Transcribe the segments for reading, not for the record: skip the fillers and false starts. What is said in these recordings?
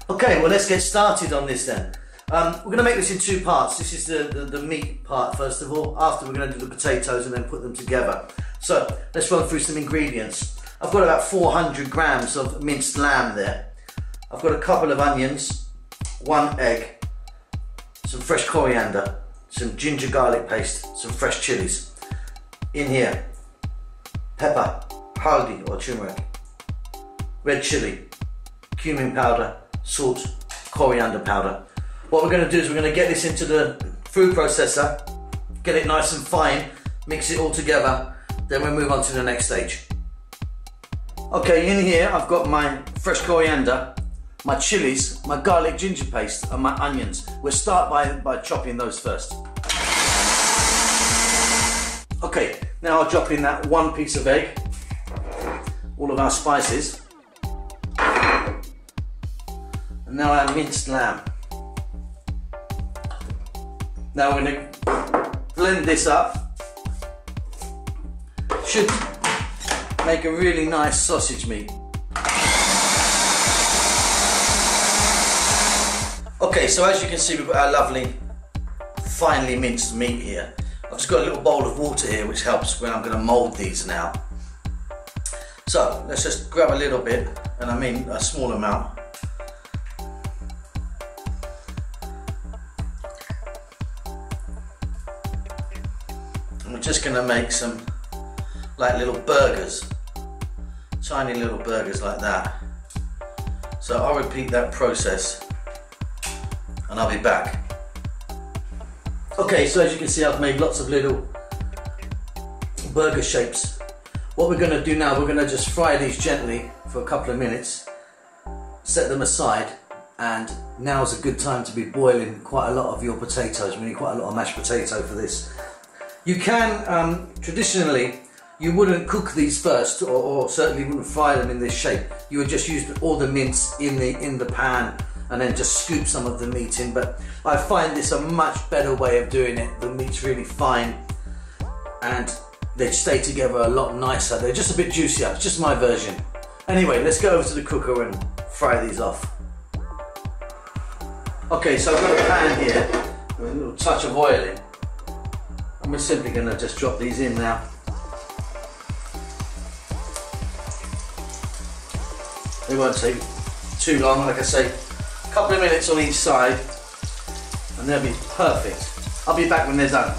Okay, well let's get started on this then. We're going to make this in two parts. This is the meat part first of all. After we're going to do the potatoes and then put them together. So let's run through some ingredients. I've got about 400 grams of minced lamb there. I've got a couple of onions, 1 egg, some fresh coriander, some ginger garlic paste, some fresh chilies. In here, pepper, haldi or turmeric, red chili, cumin powder, salt, coriander powder. What we're going to do is we're going to get this into the food processor, get it nice and fine, mix it all together, then we'll move on to the next stage. Okay, in here I've got my fresh coriander, my chilies, my garlic ginger paste and my onions. We'll start by chopping those first. Okay, now I'll drop in that 1 piece of egg, all of our spices, and now our minced lamb. Now we're going to blend this up. Should make a really nice sausage meat. Okay, so as you can see, we've got our lovely finely minced meat here. I've just got a little bowl of water here which helps when I'm going to mould these now. So let's just grab a little bit, and I mean a small amount. And we're just going to make some like little burgers, tiny little burgers like that. So I'll repeat that process and I'll be back. Okay, so as you can see, I've made lots of little burger shapes. What we're going to do now, we're going to just fry these gently for a couple of minutes, set them aside, and now's a good time to be boiling quite a lot of your potatoes. We need quite a lot of mashed potato for this. You can, traditionally, you wouldn't cook these first, or certainly wouldn't fry them in this shape. You would just use all the mince in the pan and then just scoop some of the meat in, but I find this a much better way of doing it. The meat's really fine and they stay together a lot nicer. They're just a bit juicier. It's just my version. Anyway, let's go over to the cooker and fry these off. Okay, so I've got a pan here with a little touch of oil in, and we're simply going to just drop these in now. They won't take too long, like I say, a couple of minutes on each side and they'll be perfect. I'll be back when they're done.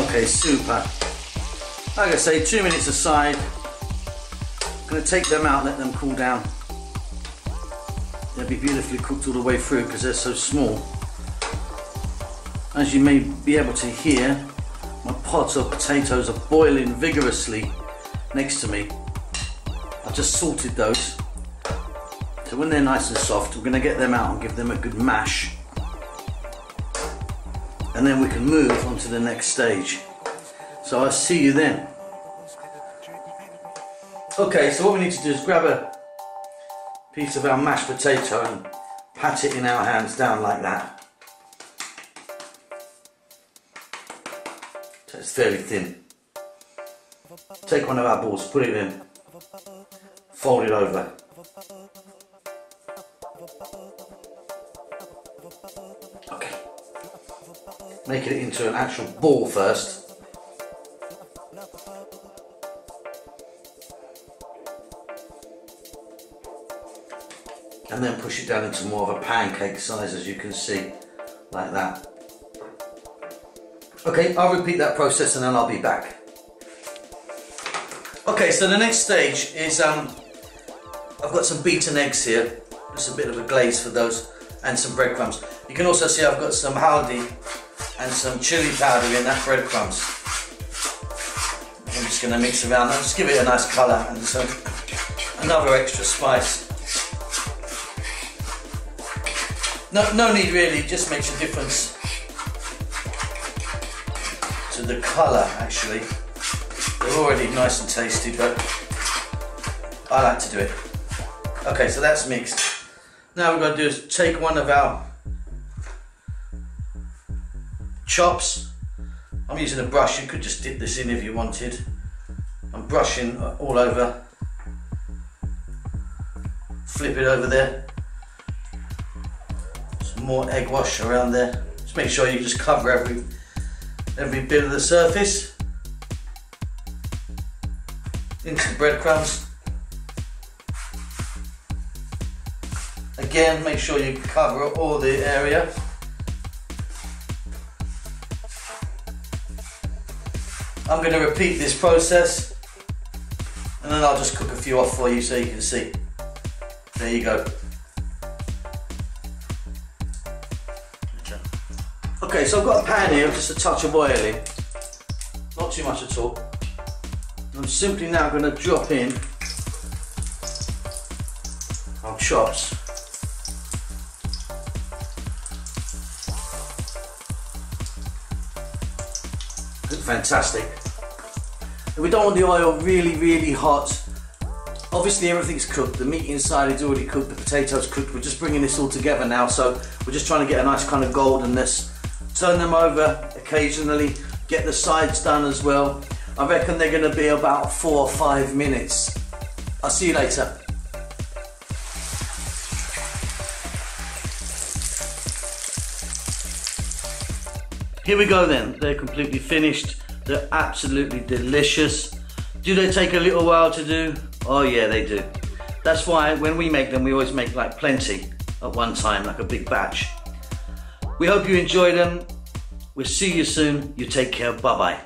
Okay, super. Like I say, 2 minutes aside. I'm going to take them out, let them cool down. They'll be beautifully cooked all the way through because they're so small. As you may be able to hear, my pots of potatoes are boiling vigorously next to me. I've just salted those. So when they're nice and soft, we're going to get them out and give them a good mash. And then we can move on to the next stage. So I'll see you then. Okay, so what we need to do is grab a piece of our mashed potato and pat it in our hands down like that. So it's fairly thin. Take one of our balls, put it in, fold it over. Okay. Making it into an actual ball first. And then push it down into more of a pancake size, as you can see, like that. Okay, I'll repeat that process and then I'll be back. Okay, so the next stage is, I've got some beaten eggs here, just a bit of a glaze for those, and some breadcrumbs. You can also see I've got some haldi and some chili powder in that breadcrumbs. I'm just going to mix around that, just give it a nice colour and some another extra spice. No need really, it just makes a difference to the colour actually. They're already nice and tasty, but I like to do it. Okay, so that's mixed. Now we're going to do is take one of our chops. I'm using a brush, you could just dip this in if you wanted. I'm brushing all over. Flip it over there. Some more egg wash around there. Just make sure you just cover every bit of the surface. Into the breadcrumbs. Again, make sure you cover all the area. I'm going to repeat this process and then I'll just cook a few off for you so you can see. There you go. Okay, so I've got a pan here with just a touch of oil in. Not too much at all. I'm simply now going to drop in our chops. Look fantastic. And we don't want the oil really hot. Obviously everything's cooked, the meat inside is already cooked, the potatoes cooked. We're just bringing this all together now, so we're just trying to get a nice kind of goldenness. Turn them over occasionally, get the sides done as well. I reckon they're going to be about 4 or 5 minutes. I'll see you later. Here we go then, they're completely finished. They're absolutely delicious. Do they take a little while to do? Oh yeah, they do. That's why when we make them, we always make like plenty at one time, like a big batch. We hope you enjoy them. We'll see you soon. You take care. Bye-bye.